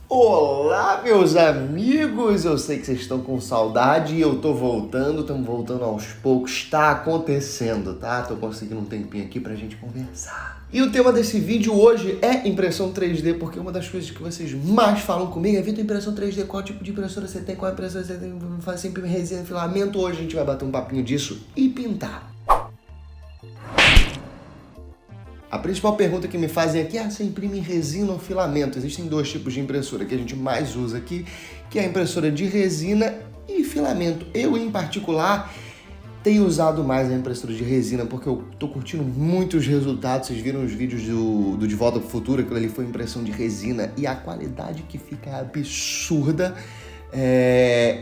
Olá, meus amigos! Eu sei que vocês estão com saudade e eu tô voltando, estamos voltando aos poucos, está acontecendo, tá? Tô conseguindo um tempinho aqui pra gente conversar. E o tema desse vídeo hoje é impressão 3D, porque uma das coisas que vocês mais falam comigo é: Vitor, impressão 3D, qual tipo de impressora você tem, qual impressora você tem, faz sempre resina, filamento. Hoje a gente vai bater um papinho disso e pintar. A principal pergunta que me fazem aqui é: você imprime em resina ou filamento? Existem dois tipos de impressora que a gente mais usa aqui, que é a impressora de resina e filamento. Eu, em particular, tenho usado mais a impressora de resina porque eu tô curtindo muito os resultados. Vocês viram os vídeos do De Volta pro Futuro, aquilo ali foi impressão de resina e a qualidade que fica é absurda.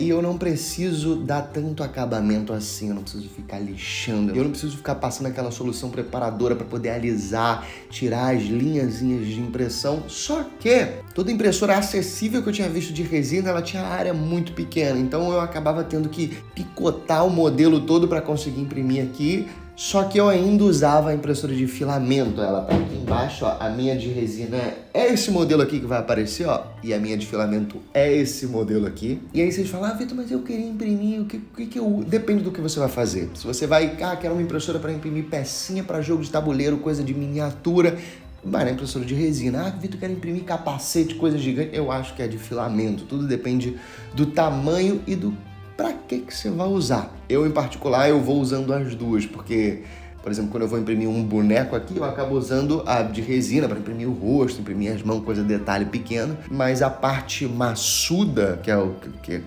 E eu não preciso dar tanto acabamento assim, eu não preciso ficar lixando, eu não preciso ficar passando aquela solução preparadora para poder alisar, tirar as linhazinhas de impressão. Só que toda impressora acessível que eu tinha visto de resina, ela tinha área muito pequena, então eu acabava tendo que picotar o modelo todo para conseguir imprimir aqui. Só que eu ainda usava a impressora de filamento. Ela tá aqui embaixo, ó. A minha de resina é esse modelo aqui que vai aparecer, ó. E a minha de filamento é esse modelo aqui. E aí vocês falam: Vitor, mas eu queria imprimir, o que eu... Depende do que você vai fazer. Se você vai, quero uma impressora para imprimir pecinha para jogo de tabuleiro, coisa de miniatura, vai na impressora de resina. Vitor, quero imprimir capacete, coisa gigante. Eu acho que é de filamento. Tudo depende do tamanho e do para que você vai usar. Eu, em particular, eu vou usando as duas, porque, por exemplo, quando eu vou imprimir um boneco aqui, eu acabo usando a de resina para imprimir o rosto, imprimir as mãos, coisa de detalhe pequeno, mas a parte maçuda,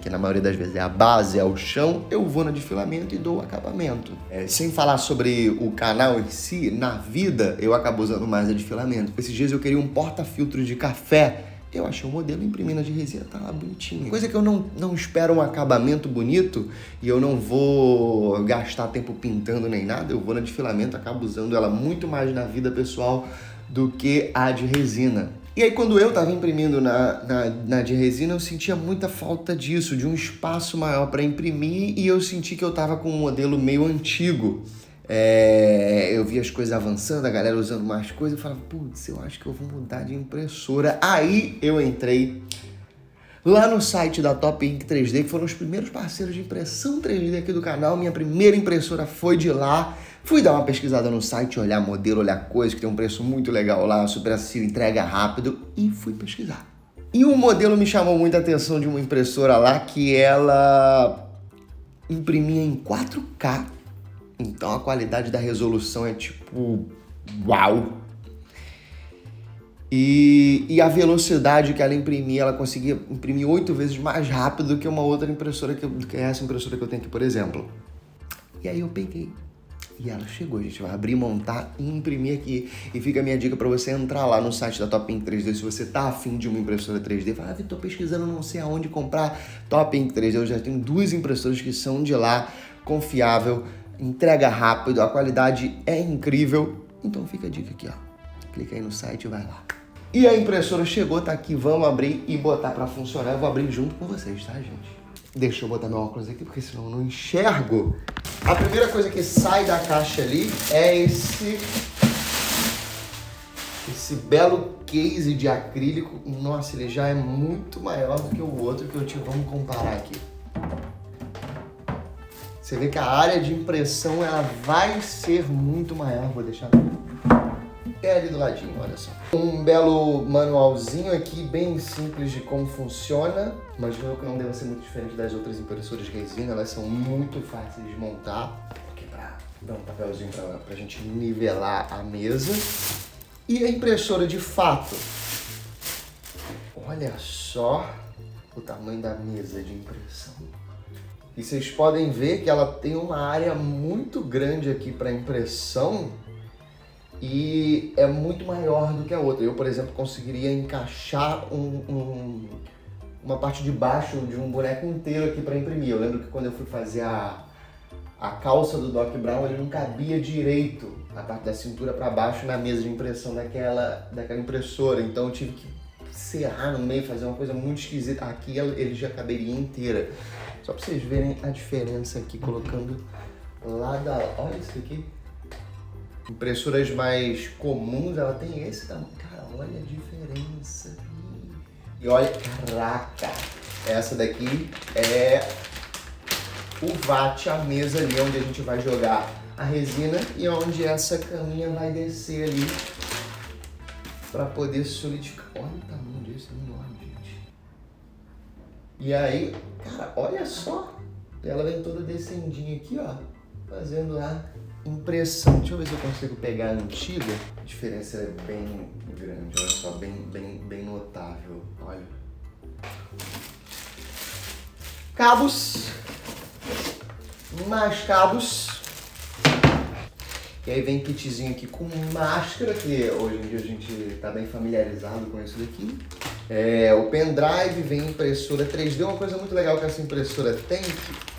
que na maioria das vezes é a base, é o chão, eu vou na de filamento e dou o acabamento. Sem falar sobre o canal em si, na vida, eu acabo usando mais a de filamento. Esses dias eu queria um porta-filtros de café. Eu achei o modelo, imprimi na de resina, tá lá bonitinho. Coisa que eu não espero um acabamento bonito e eu não vou gastar tempo pintando nem nada, eu vou na de filamento, acabo usando ela muito mais na vida pessoal do que a de resina. E aí quando eu tava imprimindo na de resina, eu sentia muita falta disso, de um espaço maior para imprimir, e eu senti que eu tava com um modelo meio antigo. Eu vi as coisas avançando, a galera usando mais coisas, eu falava: putz, eu acho que eu vou mudar de impressora. Aí eu entrei lá no site da Top Ink 3D, que foram os primeiros parceiros de impressão 3D aqui do canal. Minha primeira impressora foi de lá. Fui dar uma pesquisada no site, olhar modelo, olhar coisa, que tem um preço muito legal lá, super acessível, entrega rápido, e fui pesquisar. E um modelo me chamou muita atenção, de uma impressora lá, que ela imprimia em 4K. Então a qualidade da resolução é tipo, uau! E a velocidade que ela imprimia, ela conseguia imprimir 8 vezes mais rápido do que uma outra impressora, que é essa impressora que eu tenho aqui, por exemplo. E aí eu peguei. E ela chegou, a gente vai abrir, montar e imprimir aqui. E fica a minha dica para você entrar lá no site da Top Ink 3D, se você tá afim de uma impressora 3D. Fala: Vitor, tô pesquisando, não sei aonde comprar Top Ink 3D. Eu já tenho 2 impressoras que são de lá, confiável, entrega rápido, a qualidade é incrível. Então fica a dica aqui, ó. Clica aí no site e vai lá. E a impressora chegou, tá aqui, vamos abrir e botar pra funcionar. Eu vou abrir junto com vocês, tá, gente? Deixa eu botar meu óculos aqui, porque senão eu não enxergo. A primeira coisa que sai da caixa ali é esse belo case de acrílico. Nossa, ele já é muito maior do que o outro que eu tinha. Vamos comparar aqui. Você vê que a área de impressão ela vai ser muito maior. Vou deixar ali do ladinho, olha só. Um belo manualzinho aqui, bem simples de como funciona. Imagino que não deve ser muito diferente das outras impressoras de resina. Elas são muito fáceis de montar. Aqui para dar um papelzinho pra gente nivelar a mesa. E a impressora de fato. Olha só o tamanho da mesa de impressão. E vocês podem ver que ela tem uma área muito grande aqui para impressão e é muito maior do que a outra. Eu, por exemplo, conseguiria encaixar uma parte de baixo de um boneco inteiro aqui para imprimir. Eu lembro que quando eu fui fazer a calça do Doc Brown, ele não cabia direito, a parte da cintura para baixo, na mesa de impressão daquela impressora. Então eu tive que serrar no meio, fazer uma coisa muito esquisita. Aqui ele já caberia inteira. Só para vocês verem a diferença aqui, colocando lá da... Olha isso aqui. Impressoras mais comuns, ela tem esse tamanho. Cara, olha a diferença. E olha, caraca, essa daqui é o VAT, a mesa ali onde a gente vai jogar a resina e onde essa caminha vai descer ali para poder solidificar. Olha o tamanho disso, é enorme, gente. E aí, cara, olha só. Ela vem toda descendinha aqui, ó, fazendo a impressão. Deixa eu ver se eu consigo pegar a antiga. A diferença é bem grande, olha só, bem notável. Olha. Cabos. Mais cabos. E aí vem kitzinho aqui com máscara, que hoje em dia a gente tá bem familiarizado com isso daqui. O pendrive, vem impressora 3D. Uma coisa muito legal que essa impressora tem,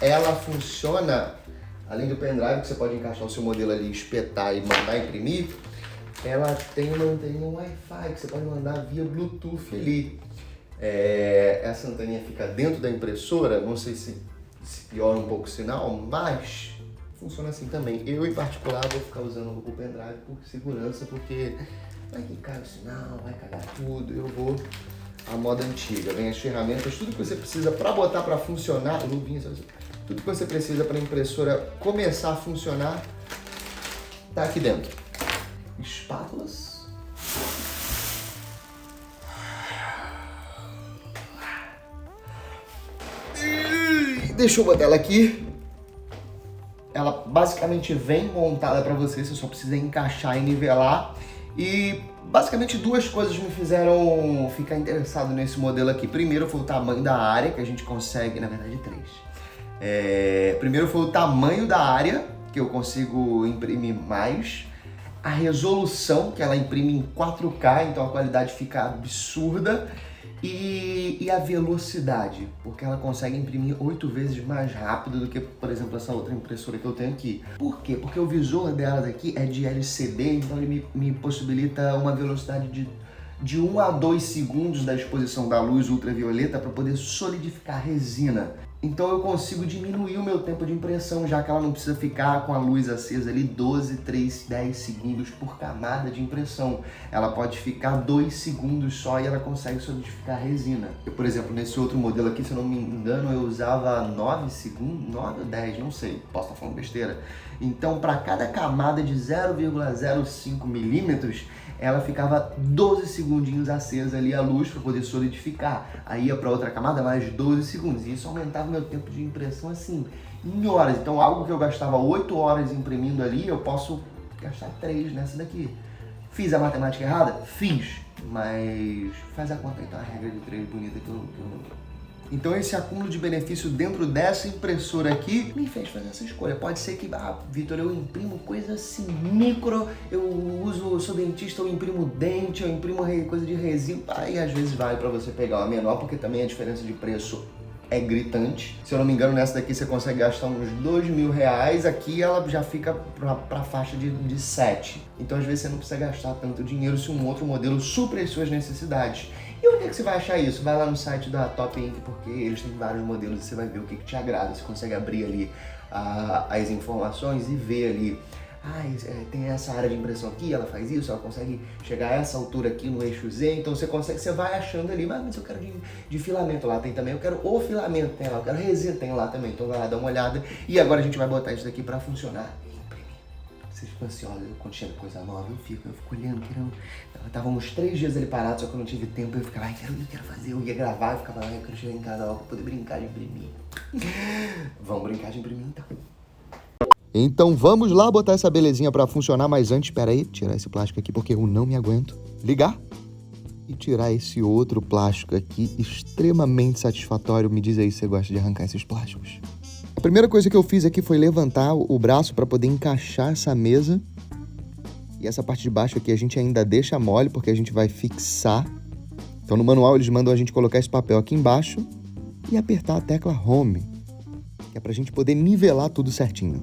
ela funciona, além do pendrive, que você pode encaixar o seu modelo ali, espetar e mandar imprimir, ela mantém um Wi-Fi, que você pode mandar via Bluetooth ali. Essa anteninha fica dentro da impressora, não sei se piora um pouco o sinal, mas funciona assim também. Eu, em particular, vou ficar usando o pendrive por segurança, porque vai que cai o sinal, vai cagar tudo. Eu vou à moda antiga. Vem as ferramentas, tudo que você precisa para botar para funcionar, luvinhas, tudo que você precisa para a impressora começar a funcionar, tá aqui dentro. Espátulas. Deixa eu botar ela aqui. Ela basicamente vem montada para você só precisa encaixar e nivelar. E basicamente duas coisas me fizeram ficar interessado nesse modelo aqui. Primeiro foi o tamanho da área, que a gente consegue, na verdade, três. Primeiro foi o tamanho da área, que eu consigo imprimir mais. A resolução, que ela imprime em 4K, então a qualidade fica absurda. E a velocidade, porque ela consegue imprimir 8 vezes mais rápido do que, por exemplo, essa outra impressora que eu tenho aqui. Por quê? Porque o visor dela daqui é de LCD, então ele me possibilita uma velocidade de 1 a 2 segundos da exposição da luz ultravioleta para poder solidificar a resina. Então eu consigo diminuir o meu tempo de impressão, já que ela não precisa ficar com a luz acesa ali 12, 3, 10 segundos por camada de impressão. Ela pode ficar 2 segundos só e ela consegue solidificar a resina. Eu, por exemplo, nesse outro modelo aqui, se eu não me engano, eu usava 9 segundos, 9 ou 10, não sei, posso estar falando besteira. Então, para cada camada de 0,05 milímetros, ela ficava 12 segundinhos acesa ali a luz para poder solidificar. Aí ia para outra camada mais 12 segundos. E isso aumentava meu tempo de impressão assim, em horas. Então algo que eu gastava 8 horas imprimindo ali, eu posso gastar 3 nessa daqui. Fiz a matemática errada? Fiz. Mas faz a conta então, a regra de 3 bonita que eu... Então esse acúmulo de benefício dentro dessa impressora aqui me fez fazer essa escolha. Pode ser que, Vitor, eu imprimo coisa assim, micro, eu sou dentista, eu imprimo dente, eu imprimo coisa de resina. Aí às vezes vale para você pegar uma menor, porque também a diferença de preço é gritante. Se eu não me engano, nessa daqui você consegue gastar uns R$2.000, aqui ela já fica pra faixa de 7. Então às vezes você não precisa gastar tanto dinheiro se um outro modelo supre as suas necessidades. E onde é que você vai achar isso? Vai lá no site da Top Ink, porque eles têm vários modelos e você vai ver o que te agrada. Você consegue abrir ali as informações e ver ali, tem essa área de impressão aqui, ela faz isso, ela consegue chegar a essa altura aqui no eixo Z, então você vai achando ali, mas eu quero de filamento, lá tem também, eu quero o filamento, tem lá, eu quero resina, tem lá também, então vai lá dar uma olhada. E agora a gente vai botar isso daqui pra funcionar. Vocês ficam ansiosos, quando chega coisa nova, eu fico olhando, querendo. Tava uns 3 dias ali parado, só que eu não tive tempo, eu ficava, quero fazer, eu ia gravar, eu ficava, eu quero chegar em casa logo pra poder brincar de imprimir. Vamos brincar de imprimir então. Então vamos lá botar essa belezinha pra funcionar, mas antes, espera aí, tirar esse plástico aqui porque eu não me aguento. Ligar e tirar esse outro plástico aqui, extremamente satisfatório. Me diz aí se você gosta de arrancar esses plásticos. A primeira coisa que eu fiz aqui foi levantar o braço para poder encaixar essa mesa. E essa parte de baixo aqui a gente ainda deixa mole, porque a gente vai fixar. Então no manual eles mandam a gente colocar esse papel aqui embaixo e apertar a tecla Home, que é pra gente poder nivelar tudo certinho.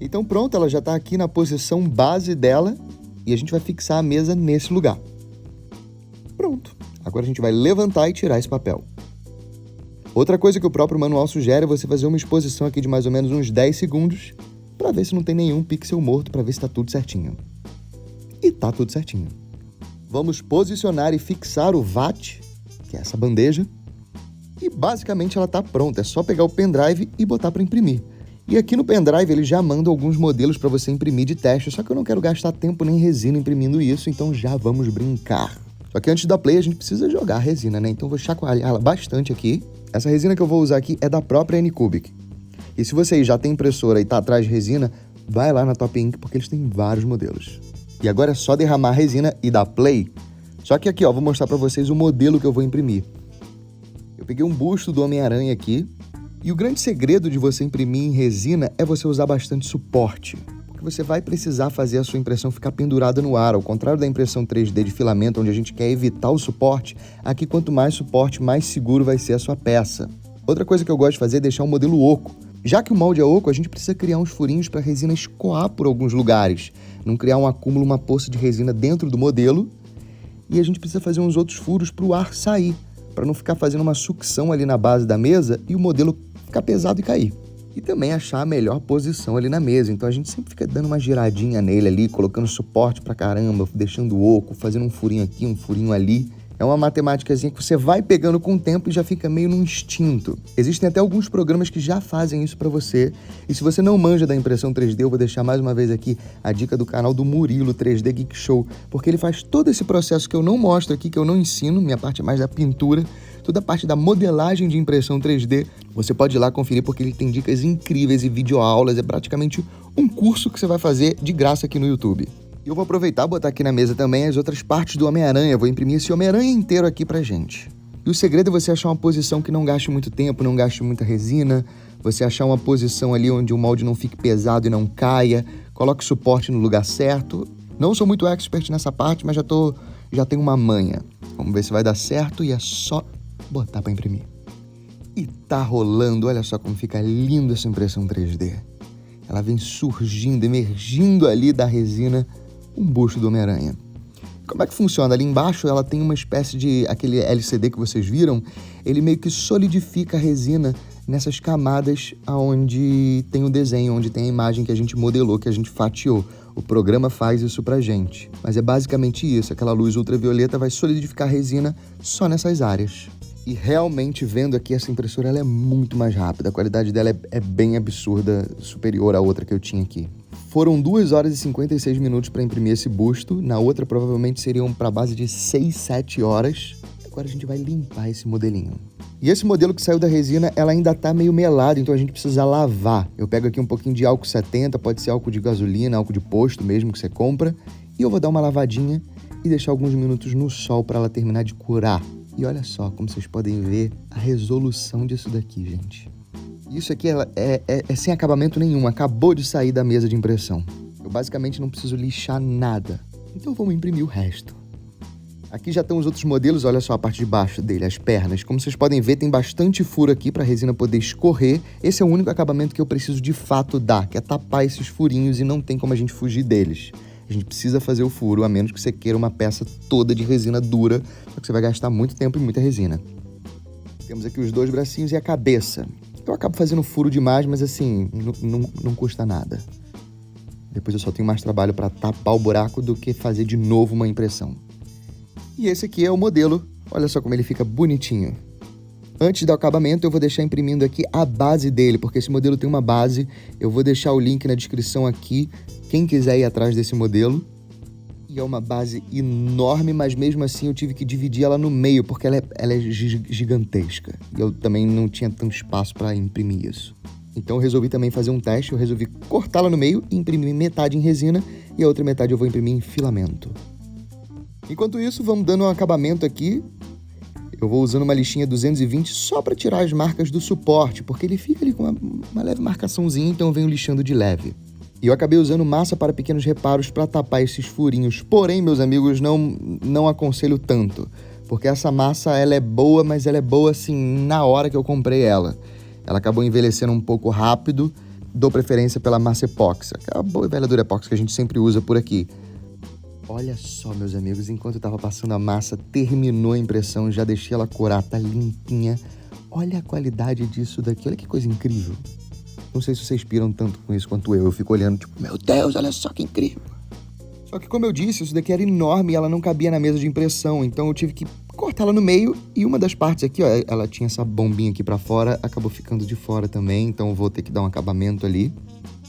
Então pronto, ela já tá aqui na posição base dela e a gente vai fixar a mesa nesse lugar. Pronto. Agora a gente vai levantar e tirar esse papel. Outra coisa que o próprio manual sugere é você fazer uma exposição aqui de mais ou menos uns 10 segundos para ver se não tem nenhum pixel morto, para ver se tá tudo certinho. E tá tudo certinho. Vamos posicionar e fixar o VAT, que é essa bandeja. E basicamente ela está pronta, é só pegar o pendrive e botar para imprimir. E aqui no pendrive ele já manda alguns modelos para você imprimir de teste, só que eu não quero gastar tempo nem resina imprimindo isso, então já vamos brincar. Só que antes da play a gente precisa jogar a resina, né? Então eu vou chacoalhar ela bastante aqui. Essa resina que eu vou usar aqui é da própria Anycubic. E se você já tem impressora e tá atrás de resina, vai lá na Top Ink porque eles têm vários modelos. E agora é só derramar a resina e dar play. Só que aqui, ó, vou mostrar para vocês o modelo que eu vou imprimir. Eu peguei um busto do Homem-Aranha aqui. E o grande segredo de você imprimir em resina é você usar bastante suporte. Porque você vai precisar fazer a sua impressão ficar pendurada no ar. Ao contrário da impressão 3D de filamento, onde a gente quer evitar o suporte, aqui quanto mais suporte, mais seguro vai ser a sua peça. Outra coisa que eu gosto de fazer é deixar o modelo oco. Já que o molde é oco, a gente precisa criar uns furinhos para a resina escoar por alguns lugares. Não criar um acúmulo, uma poça de resina dentro do modelo. E a gente precisa fazer uns outros furos para o ar sair, para não ficar fazendo uma sucção ali na base da mesa e o modelo ficar pesado e cair. E também achar a melhor posição ali na mesa. Então a gente sempre fica dando uma giradinha nele ali, colocando suporte pra caramba, deixando oco, fazendo um furinho aqui, um furinho ali. É uma matemáticazinha que você vai pegando com o tempo e já fica meio no instinto. Existem até alguns programas que já fazem isso pra você. E se você não manja da impressão 3D, eu vou deixar mais uma vez aqui a dica do canal do Murilo 3D Geek Show, porque ele faz todo esse processo que eu não mostro aqui, que eu não ensino, minha parte é mais da pintura, toda a parte da modelagem de impressão 3D. Você pode ir lá conferir porque ele tem dicas incríveis e videoaulas, é praticamente um curso que você vai fazer de graça aqui no YouTube. E eu vou aproveitar e botar aqui na mesa também as outras partes do Homem-Aranha. Vou imprimir esse Homem-Aranha inteiro aqui pra gente. E o segredo é você achar uma posição que não gaste muito tempo, não gaste muita resina. Você achar uma posição ali onde o molde não fique pesado e não caia. Coloque suporte no lugar certo. Não sou muito expert nessa parte, mas já tenho uma manha. Vamos ver se vai dar certo e é só botar pra imprimir. E tá rolando, olha só como fica lindo essa impressão 3D. Ela vem surgindo, emergindo ali da resina, um busto do Homem-Aranha. Como é que funciona? Ali embaixo ela tem uma espécie de, aquele LCD que vocês viram, ele meio que solidifica a resina nessas camadas onde tem o desenho, onde tem a imagem que a gente modelou, que a gente fatiou. O programa faz isso pra gente. Mas é basicamente isso, aquela luz ultravioleta vai solidificar a resina só nessas áreas. E realmente vendo aqui essa impressora, ela é muito mais rápida, a qualidade dela é bem absurda, superior à outra que eu tinha aqui. Foram 2 horas e 56 minutos para imprimir esse busto, na outra provavelmente seriam para base de 6, 7 horas. Agora a gente vai limpar esse modelinho. E esse modelo que saiu da resina, ela ainda tá meio melada, então a gente precisa lavar. Eu pego aqui um pouquinho de álcool 70, pode ser álcool de gasolina, álcool de posto mesmo que você compra, e eu vou dar uma lavadinha e deixar alguns minutos no sol para ela terminar de curar. E olha só como vocês podem ver a resolução disso daqui, gente. Isso aqui é sem acabamento nenhum, acabou de sair da mesa de impressão. Eu basicamente não preciso lixar nada. Então vamos imprimir o resto. Aqui já estão os outros modelos, olha só a parte de baixo dele, as pernas. Como vocês podem ver, tem bastante furo aqui para a resina poder escorrer. Esse é o único acabamento que eu preciso de fato dar, que é tapar esses furinhos e não tem como a gente fugir deles. A gente precisa fazer o furo, a menos que você queira uma peça toda de resina dura, só que você vai gastar muito tempo e muita resina. Temos aqui os 2 bracinhos e a cabeça. Eu acabo fazendo furo demais, mas assim, não custa nada. Depois eu só tenho mais trabalho para tapar o buraco do que fazer de novo uma impressão. E esse aqui é o modelo, olha só como ele fica bonitinho. Antes do acabamento eu vou deixar imprimindo aqui a base dele, porque esse modelo tem uma base. Eu vou deixar o link na descrição aqui, quem quiser ir atrás desse modelo. E é uma base enorme, mas mesmo assim eu tive que dividir ela no meio, porque ela é gigantesca. E eu também não tinha tanto espaço para imprimir isso. Então eu resolvi também fazer um teste, eu resolvi cortá-la no meio e imprimir metade em resina e a outra metade eu vou imprimir em filamento. Enquanto isso, vamos dando um acabamento aqui. Eu vou usando uma lixinha 220 só para tirar as marcas do suporte, porque ele fica ali com uma leve marcaçãozinha, então eu venho lixando de leve. E eu acabei usando massa para pequenos reparos para tapar esses furinhos. Porém, meus amigos, não aconselho tanto. Porque essa massa, ela é boa, mas ela é boa assim na hora que eu comprei ela. Ela acabou envelhecendo um pouco rápido. Dou preferência pela massa epóxi. A boa e velha dura epóxi que a gente sempre usa por aqui. Olha só, meus amigos, enquanto eu tava passando a massa, terminou a impressão, já deixei ela curar, tá limpinha. Olha a qualidade disso daqui, olha que coisa incrível. Não sei se vocês piram tanto com isso quanto eu fico olhando tipo, meu Deus, olha só que incrível. Só que como eu disse, isso daqui era enorme e ela não cabia na mesa de impressão, então eu tive que cortar ela no meio e uma das partes aqui, ó, ela tinha essa bombinha aqui pra fora, acabou ficando de fora também, então eu vou ter que dar um acabamento ali.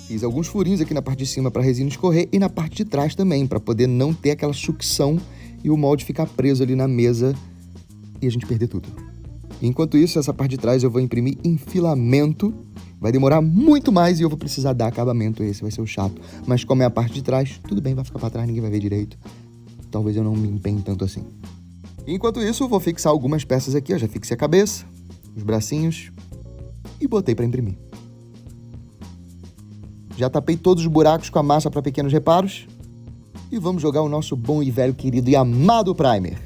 Fiz alguns furinhos aqui na parte de cima pra resina escorrer e na parte de trás também, pra poder não ter aquela sucção e o molde ficar preso ali na mesa e a gente perder tudo. Enquanto isso, essa parte de trás eu vou imprimir em filamento. Vai demorar muito mais e eu vou precisar dar acabamento. Esse vai ser o chato. Mas como é a parte de trás, tudo bem, vai ficar pra trás, ninguém vai ver direito. Talvez eu não me empenhe tanto assim. Enquanto isso, eu vou fixar algumas peças aqui. Eu já fixei a cabeça, os bracinhos e botei pra imprimir. Já tapei todos os buracos com a massa para pequenos reparos. E vamos jogar o nosso bom e velho, querido e amado primer.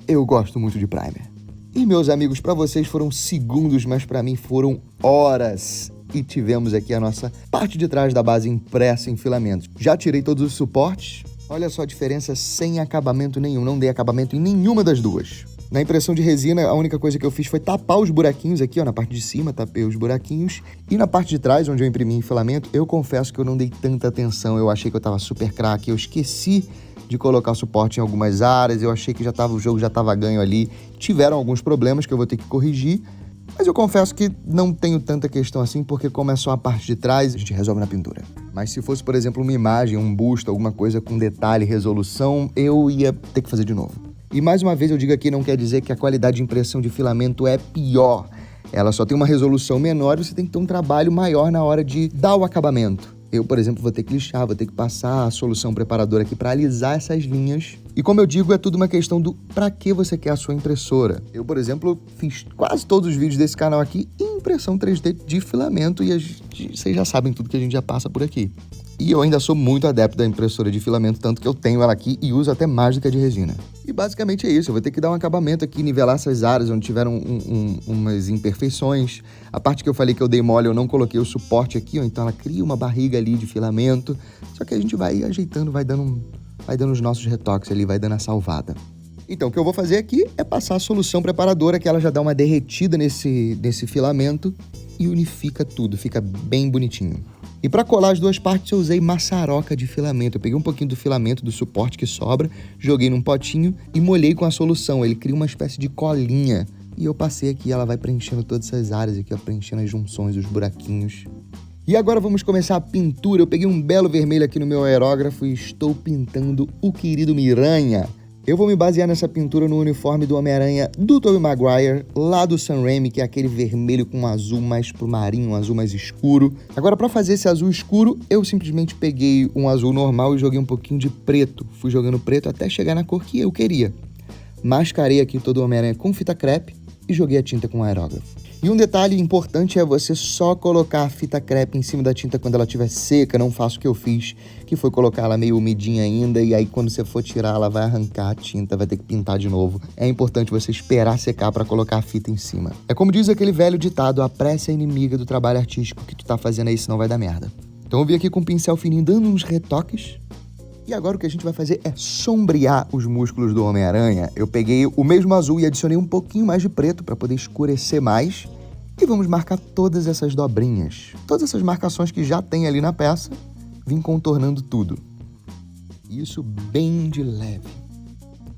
Eu gosto muito de primer. E, meus amigos, para vocês foram segundos, mas para mim foram horas. E tivemos aqui a nossa parte de trás da base impressa em filamentos. Já tirei todos os suportes. Olha só a diferença sem acabamento nenhum. Não dei acabamento em nenhuma das duas. Na impressão de resina, a única coisa que eu fiz foi tapar os buraquinhos aqui, ó, na parte de cima, tapei os buraquinhos. E na parte de trás, onde eu imprimi em filamento, eu confesso que eu não dei tanta atenção. Eu achei que eu tava super craque, eu esqueci de colocar suporte em algumas áreas, eu achei que o jogo já estava ganho ali. Tiveram alguns problemas que eu vou ter que corrigir, mas eu confesso que não tenho tanta questão assim, porque como é só a parte de trás, a gente resolve na pintura. Mas se fosse, por exemplo, uma imagem, um busto, alguma coisa com detalhe, resolução, eu ia ter que fazer de novo. E mais uma vez eu digo aqui, não quer dizer que a qualidade de impressão de filamento é pior. Ela só tem uma resolução menor e você tem que ter um trabalho maior na hora de dar o acabamento. Eu, por exemplo, vou ter que lixar, vou ter que passar a solução preparadora aqui para alisar essas linhas. E como eu digo, é tudo uma questão do para que você quer a sua impressora. Eu, por exemplo, fiz quase todos os vídeos desse canal aqui em impressão 3D de filamento e vocês já sabem tudo que a gente já passa por aqui. E eu ainda sou muito adepto da impressora de filamento, tanto que eu tenho ela aqui e uso até mais do que a de resina. E basicamente é isso, eu vou ter que dar um acabamento aqui, nivelar essas áreas onde tiveram umas imperfeições. A parte que eu falei que eu dei mole, eu não coloquei o suporte aqui, ó, então ela cria uma barriga ali de filamento. Só que a gente vai ajeitando, vai dando os nossos retoques ali, vai dando a salvada. Então, o que eu vou fazer aqui é passar a solução preparadora, que ela já dá uma derretida nesse filamento e unifica tudo, fica bem bonitinho. E para colar as duas partes eu usei maçaroca de filamento. Eu peguei um pouquinho do filamento, do suporte que sobra, joguei num potinho e molhei com a solução. Ele cria uma espécie de colinha. E eu passei aqui, ela vai preenchendo todas essas áreas aqui, ó, preenchendo as junções, os buraquinhos. E agora vamos começar a pintura. Eu peguei um belo vermelho aqui no meu aerógrafo e estou pintando o querido Miranha. Eu vou me basear nessa pintura no uniforme do Homem-Aranha do Tobey Maguire, lá do Sam Raimi, que é aquele vermelho com um azul mais pro marinho, um azul mais escuro. Agora, para fazer esse azul escuro, eu simplesmente peguei um azul normal e joguei um pouquinho de preto. Fui jogando preto até chegar na cor que eu queria. Mascarei aqui todo o Homem-Aranha com fita crepe e joguei a tinta com aerógrafo. E um detalhe importante é você só colocar a fita crepe em cima da tinta quando ela estiver seca. Não faça o que eu fiz, que foi colocar ela meio umidinha ainda, e aí quando você for tirar, ela vai arrancar a tinta, vai ter que pintar de novo. É importante você esperar secar para colocar a fita em cima. É como diz aquele velho ditado, a pressa é inimiga do trabalho artístico que tu tá fazendo aí, senão vai dar merda. Então eu vim aqui com o pincel fininho dando uns retoques. E agora o que a gente vai fazer é sombrear os músculos do Homem-Aranha. Eu peguei o mesmo azul e adicionei um pouquinho mais de preto para poder escurecer mais. E vamos marcar todas essas dobrinhas. Todas essas marcações que já tem ali na peça, vim contornando tudo. Isso bem de leve.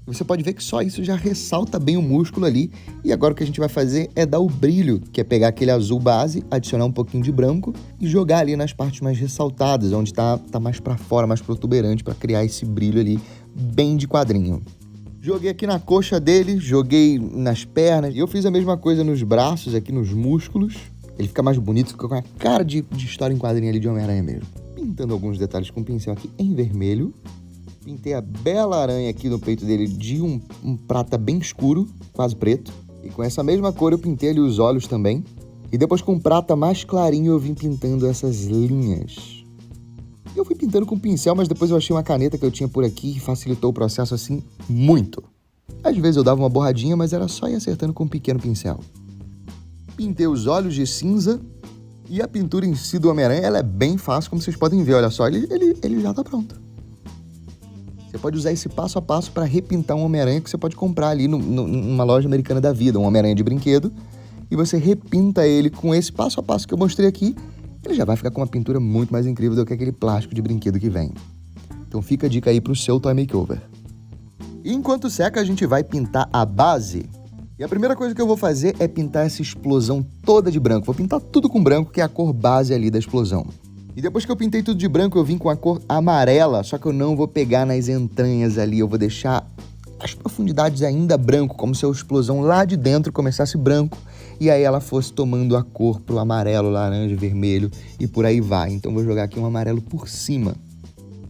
Você pode ver que só isso já ressalta bem o músculo ali. E agora o que a gente vai fazer é dar o brilho, que é pegar aquele azul base, adicionar um pouquinho de branco e jogar ali nas partes mais ressaltadas, onde tá mais pra fora, mais protuberante, pra criar esse brilho ali bem de quadrinho. Joguei aqui na coxa dele, joguei nas pernas. E eu fiz a mesma coisa nos braços, aqui nos músculos. Ele fica mais bonito, fica com a cara de história em quadrinho ali de Homem-Aranha mesmo. Pintando alguns detalhes com o pincel aqui em vermelho. Pintei a bela aranha aqui no peito dele de um prata bem escuro, quase preto. E com essa mesma cor eu pintei ali os olhos também. E depois com prata mais clarinho eu vim pintando essas linhas. Eu fui pintando com pincel, mas depois eu achei uma caneta que eu tinha por aqui e facilitou o processo assim muito. Às vezes eu dava uma borradinha, mas era só ir acertando com um pequeno pincel. Pintei os olhos de cinza. E a pintura em si do Homem-Aranha, ela é bem fácil, como vocês podem ver. Olha só, ele já tá pronto. Você pode usar esse passo a passo para repintar um Homem-Aranha que você pode comprar ali numa loja americana da vida, um Homem-Aranha de brinquedo, e você repinta ele com esse passo a passo que eu mostrei aqui, ele já vai ficar com uma pintura muito mais incrível do que aquele plástico de brinquedo que vem. Então fica a dica aí pro seu Toy Makeover. E enquanto seca, a gente vai pintar a base. E a primeira coisa que eu vou fazer é pintar essa explosão toda de branco. Vou pintar tudo com branco, que é a cor base ali da explosão. E depois que eu pintei tudo de branco, eu vim com a cor amarela, só que eu não vou pegar nas entranhas ali, eu vou deixar as profundidades ainda branco, como se a explosão lá de dentro começasse branco, e aí ela fosse tomando a cor pro amarelo, laranja, vermelho, e por aí vai. Então eu vou jogar aqui um amarelo por cima.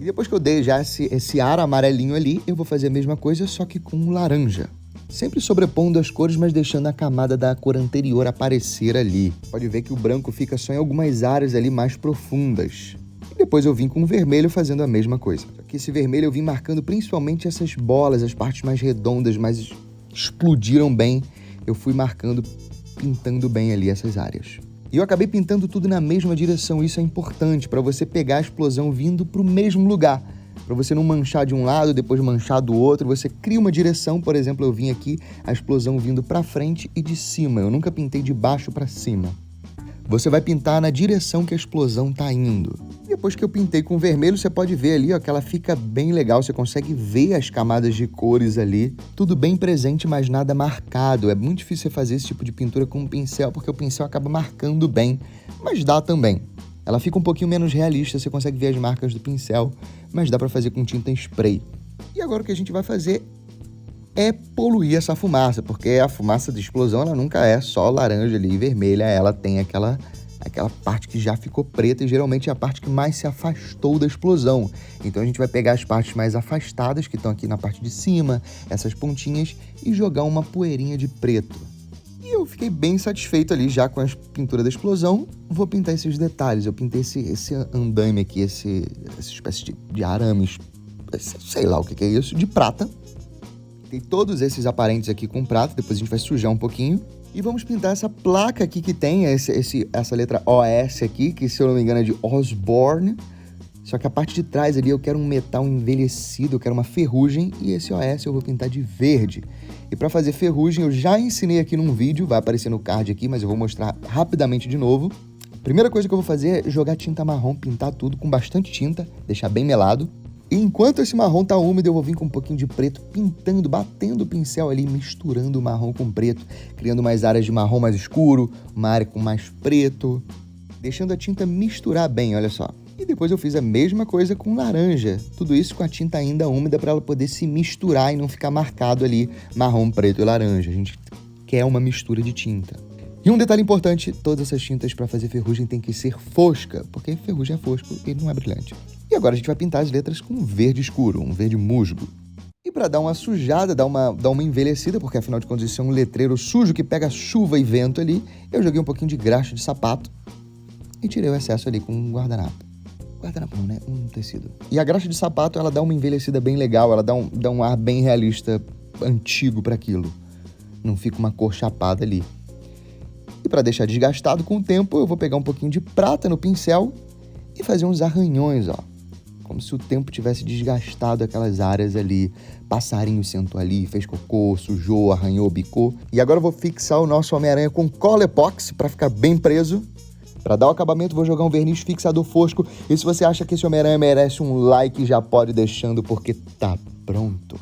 E depois que eu dei já esse ar amarelinho ali, eu vou fazer a mesma coisa, só que com laranja. Sempre sobrepondo as cores, mas deixando a camada da cor anterior aparecer ali. Pode ver que o branco fica só em algumas áreas ali mais profundas. E depois eu vim com o vermelho fazendo a mesma coisa. Só que esse vermelho eu vim marcando principalmente essas bolas, as partes mais redondas, mais explodiram bem. Eu fui marcando, pintando bem ali essas áreas. E eu acabei pintando tudo na mesma direção. Isso é importante para você pegar a explosão vindo para o mesmo lugar. Para você não manchar de um lado, depois manchar do outro. Você cria uma direção, por exemplo, eu vim aqui, a explosão vindo para frente e de cima. Eu nunca pintei de baixo para cima. Você vai pintar na direção que a explosão está indo. Depois que eu pintei com vermelho, você pode ver ali ó, que ela fica bem legal. Você consegue ver as camadas de cores ali. Tudo bem presente, mas nada marcado. É muito difícil você fazer esse tipo de pintura com um pincel, porque o pincel acaba marcando bem. Mas dá também. Ela fica um pouquinho menos realista, você consegue ver as marcas do pincel, mas dá para fazer com tinta em spray. E agora o que a gente vai fazer é poluir essa fumaça, porque a fumaça de explosão ela nunca é só laranja ali e vermelha, ela tem aquela parte que já ficou preta e geralmente é a parte que mais se afastou da explosão. Então a gente vai pegar as partes mais afastadas, que estão aqui na parte de cima, essas pontinhas, e jogar uma poeirinha de preto. E eu fiquei bem satisfeito ali já com a pintura da explosão. Vou pintar esses detalhes. Eu pintei esse andaime aqui, essa espécie de arames, sei lá o que é isso, de prata. Tem todos esses aparentes aqui com prata, depois a gente vai sujar um pouquinho. E vamos pintar essa placa aqui que tem, essa letra OS aqui, que se eu não me engano é de Osborne. Só que a parte de trás ali eu quero um metal envelhecido, eu quero uma ferrugem, e esse OS eu vou pintar de verde. E para fazer ferrugem eu já ensinei aqui num vídeo, vai aparecer no card aqui, mas eu vou mostrar rapidamente de novo. A primeira coisa que eu vou fazer é jogar tinta marrom, pintar tudo com bastante tinta, deixar bem melado. E enquanto esse marrom tá úmido, eu vou vir com um pouquinho de preto, pintando, batendo o pincel ali, misturando o marrom com preto, criando mais áreas de marrom mais escuro, uma área com mais preto, deixando a tinta misturar bem, olha só. E depois eu fiz a mesma coisa com laranja, tudo isso com a tinta ainda úmida para ela poder se misturar e não ficar marcado ali marrom, preto e laranja. A gente quer uma mistura de tinta. E um detalhe importante, todas essas tintas para fazer ferrugem tem que ser fosca, porque ferrugem é fosco e não é brilhante. E agora a gente vai pintar as letras com um verde escuro, um verde musgo. E para dar uma sujada, dar uma envelhecida, porque afinal de contas isso é um letreiro sujo que pega chuva e vento ali, eu joguei um pouquinho de graxa de sapato e tirei o excesso ali com um guardanapo. Guardanapo não, né? Um tecido. E a graxa de sapato, ela dá uma envelhecida bem legal, ela dá um ar bem realista, antigo para aquilo. Não fica uma cor chapada ali. E para deixar desgastado com o tempo, eu vou pegar um pouquinho de prata no pincel e fazer uns arranhões, ó. Como se o tempo tivesse desgastado aquelas áreas ali. Passarinho sentou ali, fez cocô, sujou, arranhou, bicou. E agora eu vou fixar o nosso Homem-Aranha com cola epóxi para ficar bem preso. Para dar o acabamento, vou jogar um verniz fixador fosco. E se você acha que esse Homem-Aranha merece um like, já pode ir deixando, porque tá pronto.